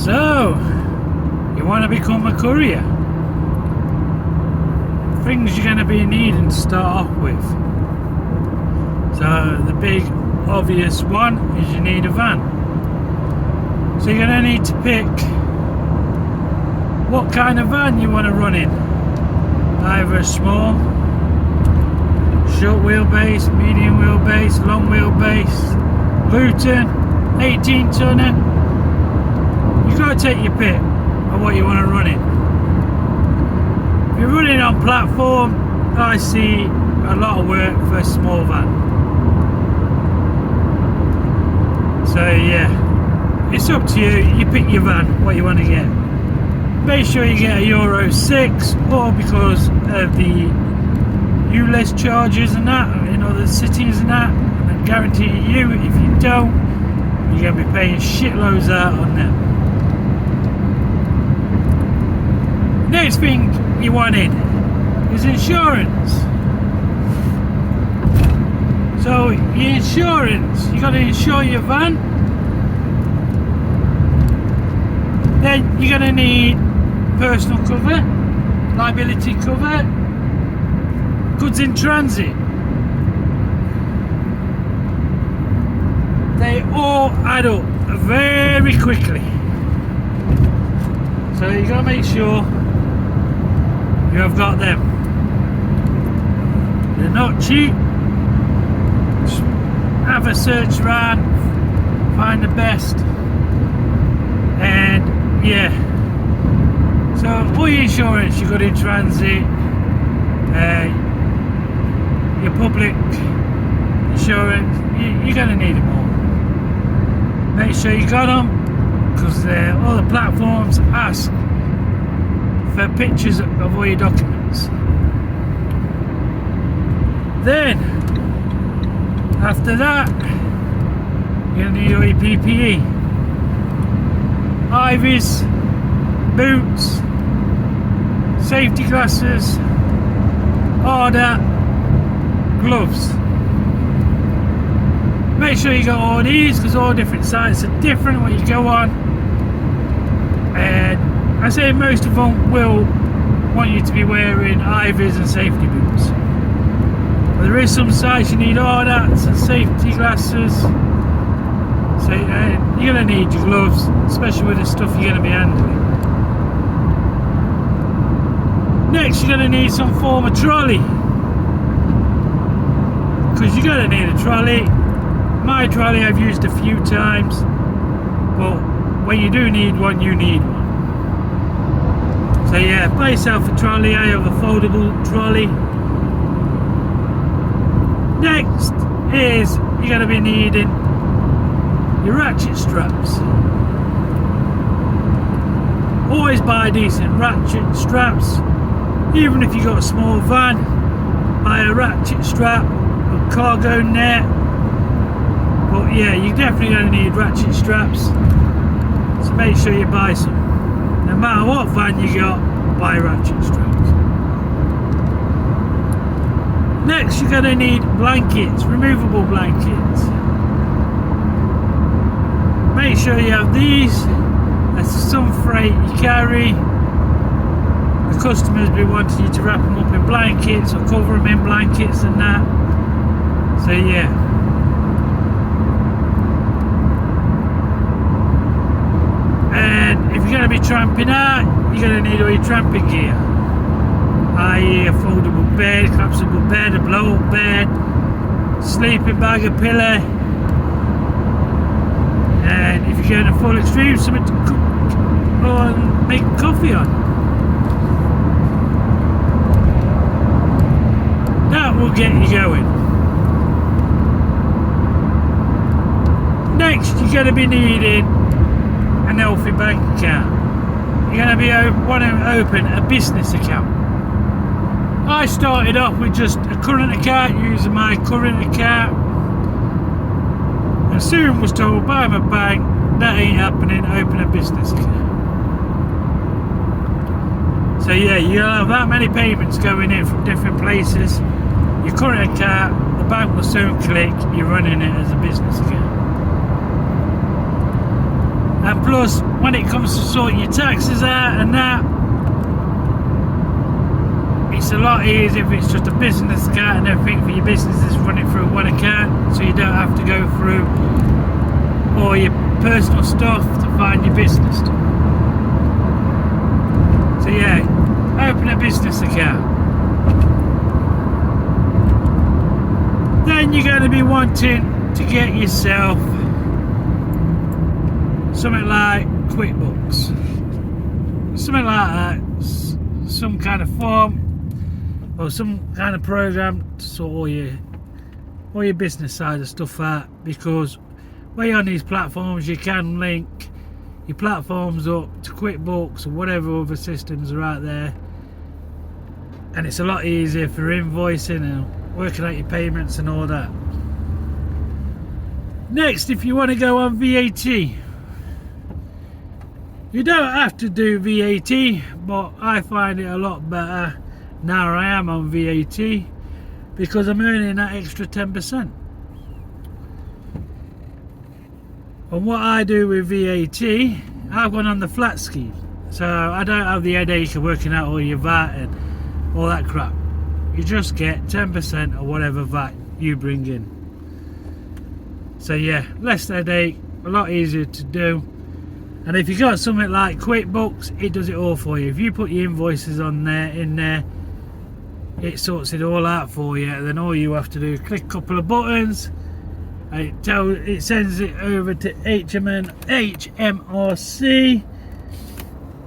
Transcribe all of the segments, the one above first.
So, you want to become a courier? Things you're going to be needing to start off with. So, the big obvious one is you need a van. So, you're going to need to pick what kind of van you want to run in. Either a small, short wheelbase, medium wheelbase, long wheelbase, Luton, 18 tonner. You've got to take your pick of what you want to run in. If you're running on platform, I see a lot of work for a small van. So yeah, it's up to you. You pick your van, what you want to get. Make sure you get a Euro 6, or because of the ULEZ charges and that in other cities and that, I guarantee you, if you don't, you're going to be paying shitloads out on them. Next thing you want in is insurance. So your insurance, you got to insure your van. Then you're going to need personal cover, liability cover, goods in transit. They all add up very quickly. So you got to make sure you have got them. They're not cheap. Just have a search around, find the best, and yeah. So all your insurance, your good in transit, your public insurance, you're going to need them all. Make sure you got them, because all the platforms ask for pictures of all your documents. Then after that, you're going to need all your PPE, IVs, boots, safety glasses, all that, gloves. Make sure you got all these, because all different sites are different what you go on, and I say most of them will want you to be wearing IVs and safety boots. But there is some sites you need all that and safety glasses. So you're going to need your gloves, especially with the stuff you're going to be handling. Next, you're going to need some form of trolley, because you're going to need a trolley. My trolley I've used a few times, but when you do need one, you need one. So yeah, buy yourself a trolley. I have a foldable trolley. Next is you're going to be needing your ratchet straps. Always buy decent ratchet straps. Even if you got a small van, buy a ratchet strap, a cargo net. But yeah, you're definitely going to need ratchet straps. So make sure you buy some. No matter what van you got, buy ratchet straps. Next, you're going to need blankets, removable blankets. Make sure you have these. That's some freight you carry. The customers be wanting you to wrap them up in blankets or cover them in blankets and that. So yeah. And if you're going to be tramping out, you're going to need all your tramping gear, i.e. a foldable bed, collapsible bed, a blow-up bed, sleeping bag, a pillow, and if you're going to full extreme, something to cook or make coffee on. That will get you going. Next, you're going to be needing an healthy bank account. You're going to be wanting to open a business account. I started off with just a current account, using my current account, and soon was told by my bank that ain't happening, open a business account. So yeah, you'll have that many payments going in from different places. Your current account, the bank will soon click you're running it as a business account. And plus, when it comes to sorting your taxes out and that, it's a lot easier if it's just a business account and everything for your business is running through one account, so you don't have to go through all your personal stuff to find your business stuff. So yeah, open a business account. Then you're going to be wanting to get yourself something like QuickBooks, something like that, some kind of form or some kind of program to sort all your business side of stuff out, because when you're on these platforms you can link your platforms up to QuickBooks or whatever other systems are out there, and it's a lot easier for invoicing and working out your payments and all that. Next, if you want to go on VAT, you don't have to do VAT, but I find it a lot better now I am on VAT, because I'm earning that extra 10%. And what I do with VAT, I've gone on the flat scheme, so I don't have the headache of working out all your VAT and all that crap. You just get 10% of whatever VAT you bring in. So yeah, less headache, a lot easier to do. And if you got something like QuickBooks, it does it all for you. If you put your invoices on there, in there, it sorts it all out for you. And then all you have to do is click a couple of buttons, and it sends it over to HMRC.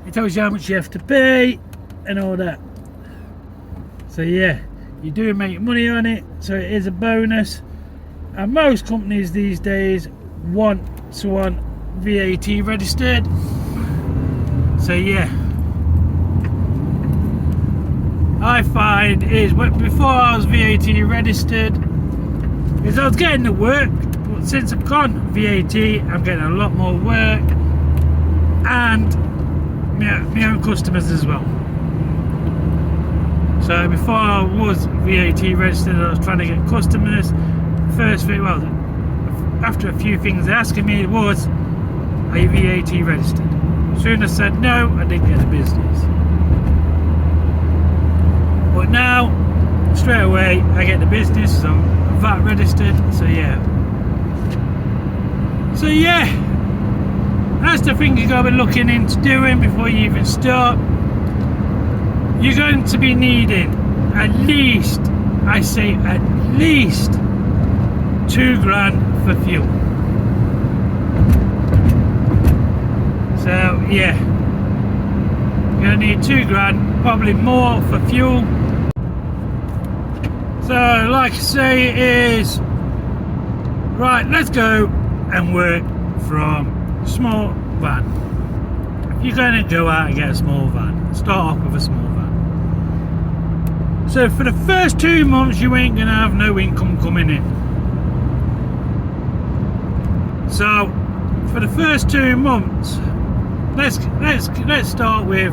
It tells you how much you have to pay and all that. So yeah, you do make money on it, so it is a bonus. And most companies these days want VAT registered. So yeah, I find is before I was VAT registered, is I was getting the work, but since I've gone VAT, I'm getting a lot more work and my own customers as well. So before I was VAT registered, I was trying to get customers. First thing, well, after a few things asking me was, are you VAT registered? As soon as I said no, I didn't get the business. But now, straight away, I get the business, so I'm VAT registered, so yeah. So yeah, that's the thing you've got to be looking into doing before you even start. You're going to be needing at least, I say at least, £2,000 for fuel. So yeah, you're gonna need £2,000, probably more for fuel. So like I say, it is right, let's go and work from small van. If you're going to go out and get a small van, start off with a small van. So for the first 2 months you ain't gonna have no income coming in. So for the first 2 months, let's start with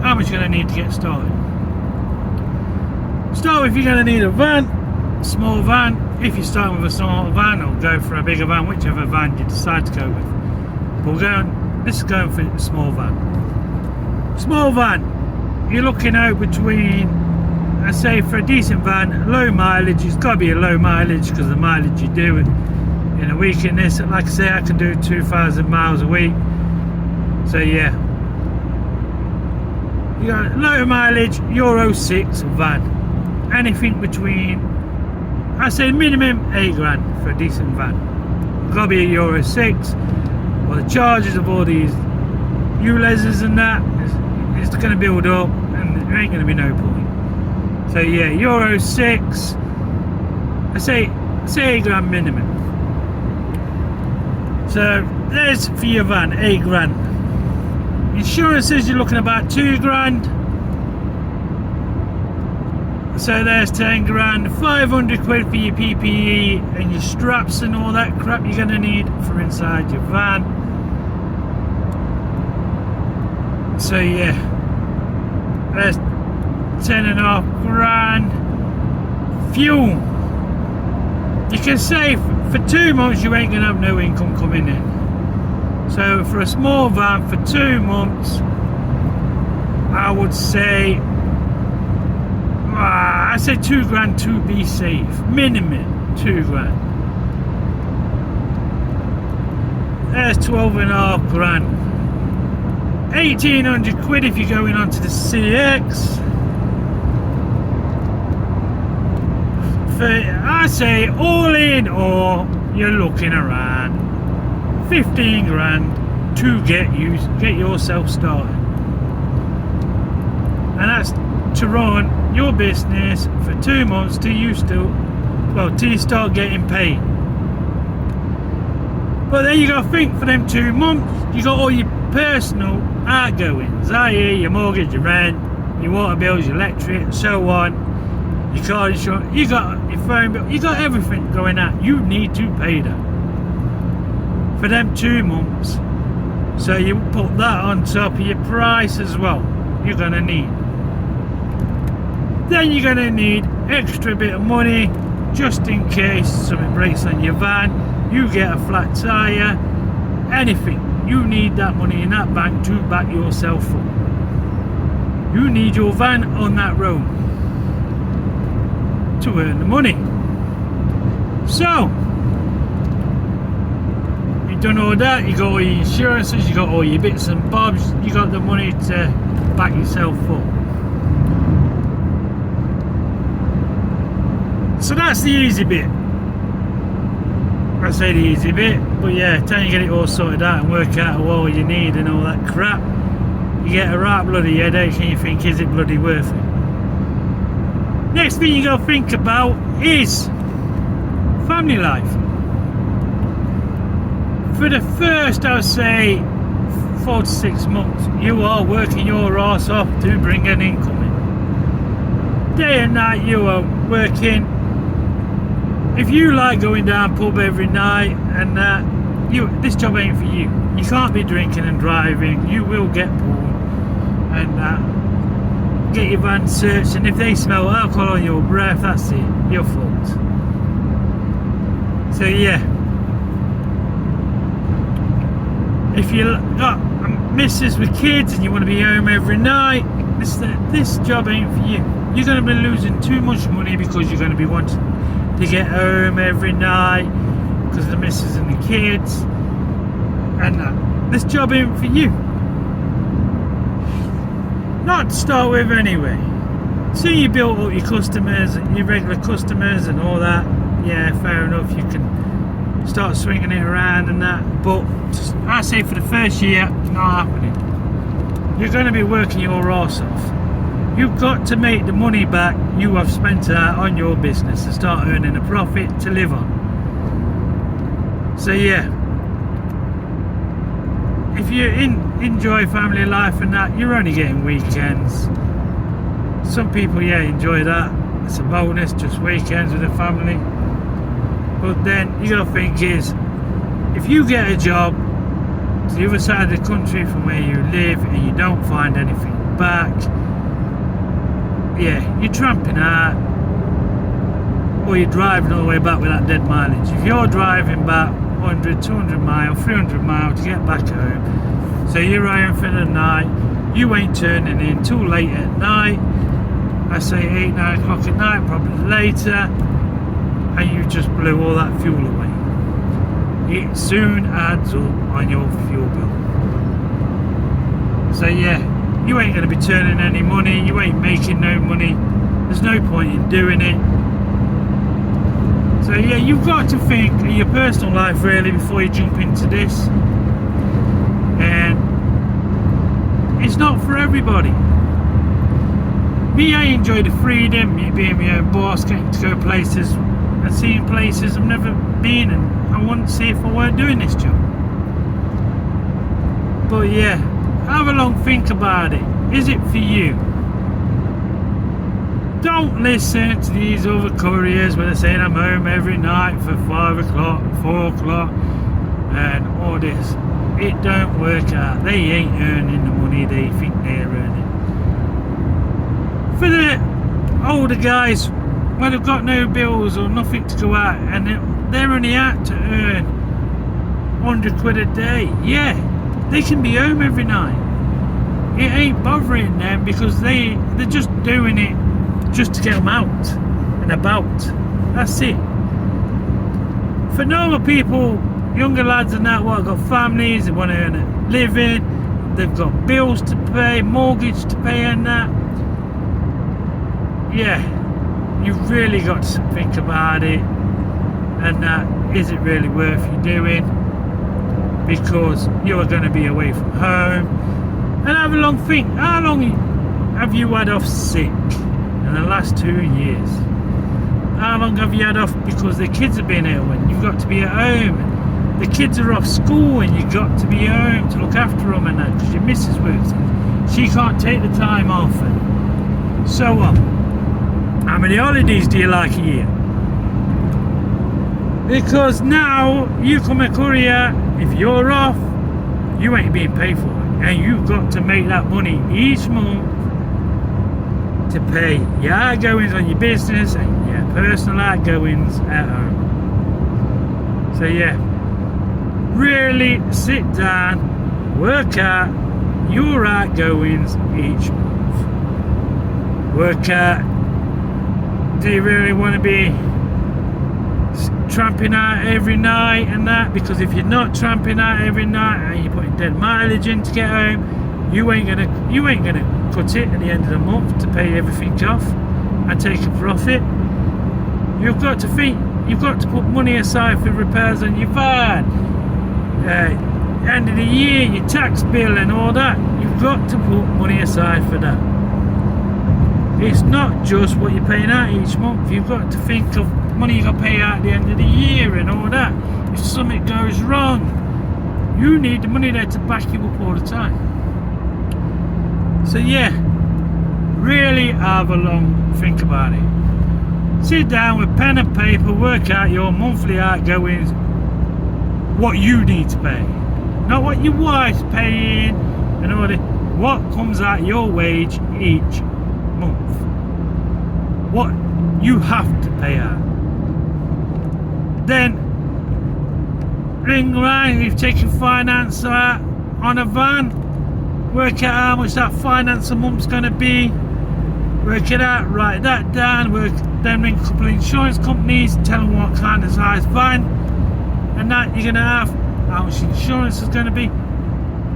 how much you're gonna need to get started. Start with, you're gonna need a van, a small van. If you start with a small van, or go for a bigger van, whichever van you decide to go with. But this is going for a small van. Small van, you're looking out between, I say for a decent van, low mileage, it's got to be a low mileage because the mileage you do in a week in this, like I say, I can do 2,000 miles a week. So yeah, you got low mileage Euro 6 van, anything between, I say minimum £8,000 for a decent van. It's got to be a Euro 6, or the charges of all these ULEZs and that, it's going to build up and there ain't going to be no point. So yeah, Euro 6, I say £8,000 minimum. So there's for your van, £8,000. Insurances, you're looking about £2,000. So there's £10,000, 500 quid for your PPE and your straps and all that crap you're gonna need for inside your van. So yeah, there's £10,500. Fuel, you can say for 2 months you ain't gonna have no income coming in. So for a small van for 2 months, I would say, I say 2 grand to be safe. Minimum 2 grand. There's 12.5 grand. 1,800 quid if you're going onto the CX. I say all in, or you're looking around 15 grand to get yourself started, and that's to run your business for 2 months till you start getting paid. But then you got to think, for them 2 months you got all your personal outgoings, i.e. your mortgage, your rent, your water bills, your electric, and so on, your car insurance, you got your phone bill, you got everything going out. You need to pay that for them 2 months. So you put that on top of your price as well. You're gonna need. Then you're gonna need extra bit of money just in case something breaks on your van, you get a flat tire, anything. You need that money in that bank to back yourself up. You need your van on that road to earn the money. So you've done all that, you got all your insurances, you got all your bits and bobs, you got the money to back yourself up. So that's the easy bit. I say the easy bit, but yeah, till you get it all sorted out and work out all you need and all that crap, you get a right bloody headache and you think, is it bloody worth it? Next thing you gotta think about is family life. For the first, I would say 4 to 6 months, you are working your ass off to bring an income in. Day and night you are working. If you like going down pub every night and this job ain't for you. You can't be drinking and driving. You will get bored and get your van searched, and if they smell alcohol on your breath, that's it, you're fucked. So yeah, if you got a missus with kids and you want to be home every night, this job ain't for you. You're going to be losing too much money because you're going to be wanting to get home every night because of the missus and the kids, and this job ain't for you. Not to start with anyway. So you built up your customers, your regular customers and all that, yeah, fair enough, you can start swinging it around and that, but I say for the first year, it's not happening. You're going to be working your arse off. You've got to make the money back you have spent out on your business and start earning a profit to live on. So yeah, if you enjoy family life and that, you're only getting weekends. Some people, yeah, enjoy that. It's a bonus, just weekends with the family. But then you gotta think is, if you get a job to the other side of the country from where you live and you don't find anything back, yeah, you're tramping out, or you're driving all the way back with that dead mileage. If you're driving back 100, 200 miles, 300 miles to get back home, so you're home for the night, you ain't turning in till late at night, I say 8, 9 o'clock at night, probably later, and you just blew all that fuel away. It soon adds up on your fuel bill. So yeah, you ain't going to be turning any money, you ain't making no money, there's no point in doing it. So yeah, you've got to think of your personal life really before you jump into this, and it's not for everybody. Me, I enjoy the freedom, me being my own boss, getting to go places and seeing places I've never been, and I wouldn't see if I weren't doing this job. But yeah, have a long think about it. Is it for you? Don't listen to these other couriers when they're saying I'm home every night for 5 o'clock, 4 o'clock and all this. It don't work out. They ain't earning the money they think they're earning. For the older guys, when they've got no bills or nothing to go out and they're only out to earn 100 quid a day. Yeah, they can be home every night. It ain't bothering them because they're just doing it just to get them out and about. That's it. For normal people, younger lads and that, what, got families, they want to earn a living, they've got bills to pay, mortgage to pay and that. Yeah, you've really got to think about it, and that, is it really worth you doing? Because you are going to be away from home. And have a long think, how long have you had off sick in the last 2 years? How long have you had off because the kids have been ill and you've got to be at home? The kids are off school and you've got to be home to look after them and that, because your missus works and she can't take the time off and so on. How many holidays do you like a year? Because now you come a courier, if you're off, you ain't being paid for it, and you've got to make that money each month to pay your outgoings on your business and your personal outgoings at home. So yeah, really sit down, work out your outgoings each month. Work out, do you really want to be tramping out every night and that? Because if you're not tramping out every night and you're putting dead mileage in to get home, you ain't gonna cut it at the end of the month to pay everything off and take a profit. You've got to think, you've got to put money aside for repairs on your van, end of the year, your tax bill and all that. You've got to put money aside for that. It's not just what you're paying out each month. You've got to think of money you've got to pay out at the end of the year and all that. If something goes wrong, you need the money there to back you up all the time. So yeah, really have a long think about it. Sit down with pen and paper, work out your monthly outgoings, what you need to pay, not what your wife's paying and all that. What comes out your wage each month, what you have to pay out. Then ring around if you've taken finance out on a van, work out how much that finance a month's going to be, work it out, write that down, then ring a couple of insurance companies, tell them what kind of size van and that you're going to have, how much insurance is going to be.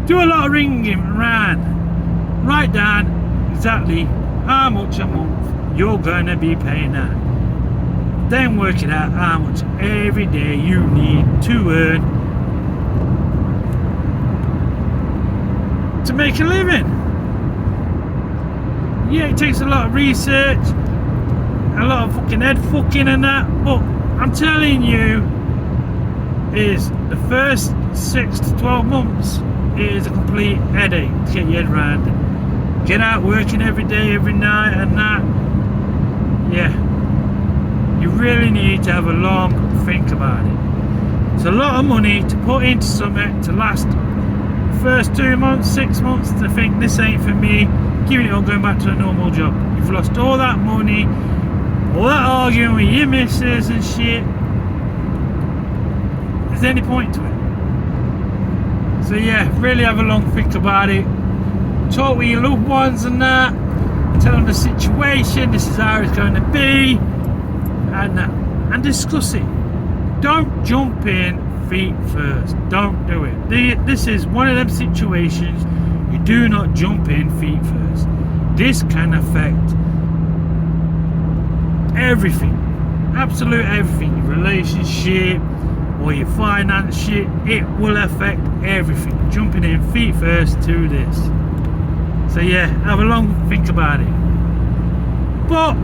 Do a lot of ringing around, write down exactly how much a month you're going to be paying out. Then work it out how much every day you need to earn to make a living. Yeah, it takes a lot of research, a lot of fucking head fucking and that, but I'm telling you, is the first 6 to 12 months is a complete headache to get your head around. Get out working every day, every night and that. Yeah, you really need to have a long think about it. It's a lot of money to put into something to last first 2 months, 6 months, to think this ain't for me, giving it all, going back to a normal job. You've lost all that money, all that arguing with your missus and shit. Is there any point to it? So yeah, really have a long think about it. Talk with your loved ones and that. Tell them the situation, this is how it's going to be, and discuss it. Don't jump in feet first. Don't do it. This is one of them situations you do not jump in feet first. This can affect everything, absolute everything, your relationship or your finance shit. It will affect everything. Jumping in feet first to this. So yeah, have a long think about it. But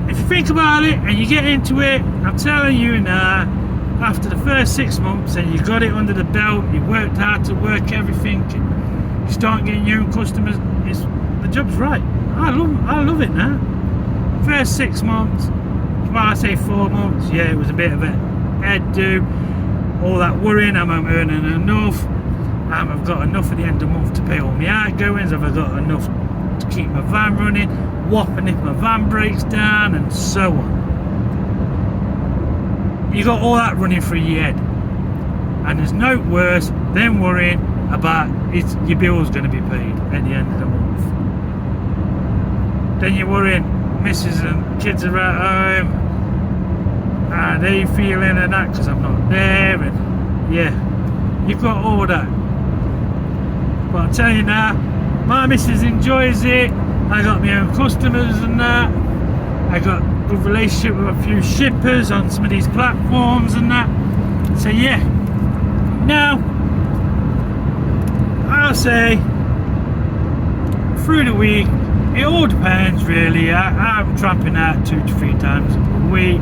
if you think about it and you get into it, I'm telling you now, after the first 6 months and you got it under the belt, you worked hard to work everything, and you start getting your own customers, the job's right. I love it now. First 6 months, well, I say 4 months, yeah, it was a bit of a head do, all that worrying, am I earning enough? I've got enough at the end of the month to pay all my outgoings, have I got enough to keep my van running, whopping if my van breaks down, and so on. You got all that running through your head. and there's no worse than worrying about your bill's going to be paid at the end of the month. Then you're worrying missus and kids are at home, and they feeling and that because I'm not there, and yeah, you've got all that. But I'll tell you now, my missus enjoys it. I got my own customers and that. I got a good relationship with a few shippers on some of these platforms and that. So yeah, now I'll say through the week, it all depends really. I'm tramping out 2 to 3 times a week.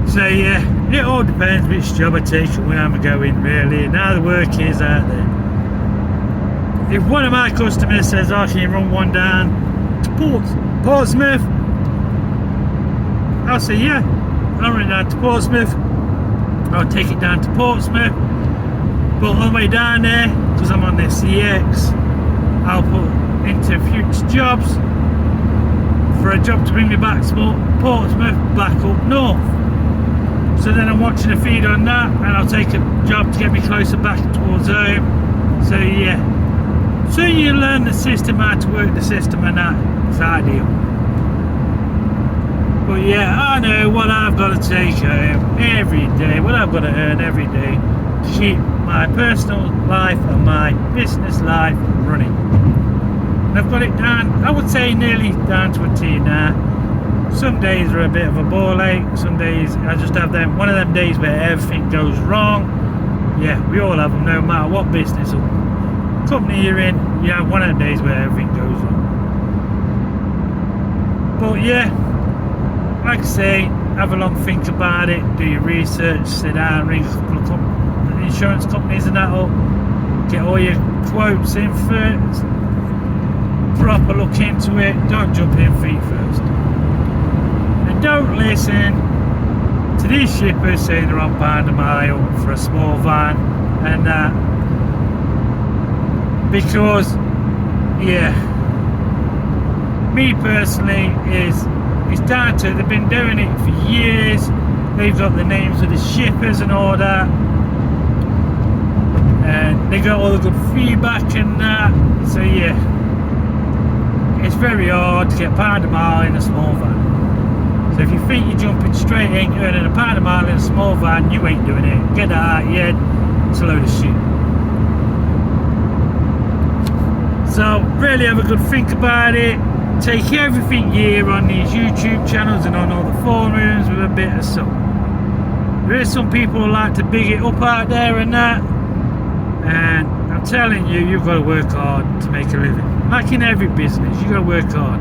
So yeah, it all depends which job I take and where I'm going really, and how the work is out there. If one of my customers says, "Oh, can you run one down to Portsmouth?" I'll say, "Yeah, I'll run it down to Portsmouth." I'll take it down to Portsmouth. But on the way down there, because I'm on the CX, I'll put into future jobs for a job to bring me back to Portsmouth, back up north. So then I'm watching a feed on that, and I'll take a job to get me closer back towards home. So yeah, soon you learn the system, how to work the system, and that it's ideal. But yeah, I know what I've got to take home every day, what I've got to earn every day to keep my personal life and my business life running. And I've got it down, I would say nearly down to a T now. Some days are a bit of a ball ache, some days I just have one of them days where everything goes wrong. Yeah, we all have them, no matter what business or company you're in, you have one of them days where everything goes wrong. But yeah, like I say, have a long think about it, do your research, sit down, ring a couple of insurance companies and that up, get all your quotes in first, proper look into it, don't jump in feet first. And don't listen to these shippers saying they're on £1 a mile for a small van and that, because yeah, me personally it's down to they've been doing it for years, they've got the names of the shippers and all that, and they got all the good feedback and that. So yeah, it's very hard to get £1 a mile in a small van. So if you think you're jumping straight in earning £1 a mile in a small van, you ain't doing it. Get that out of your head, it's a load of shit. So really have a good think about it. Take everything here on these YouTube channels and on all the forums with a bit of salt. There is some people who like to big it up out there and that, and I'm telling you, you've got to work hard to make a living. Like in every business, you've got to work hard.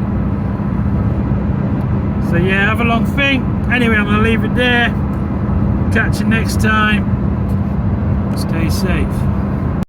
So yeah, have a long think. Anyway, I'm going to leave it there. Catch you next time. Stay safe.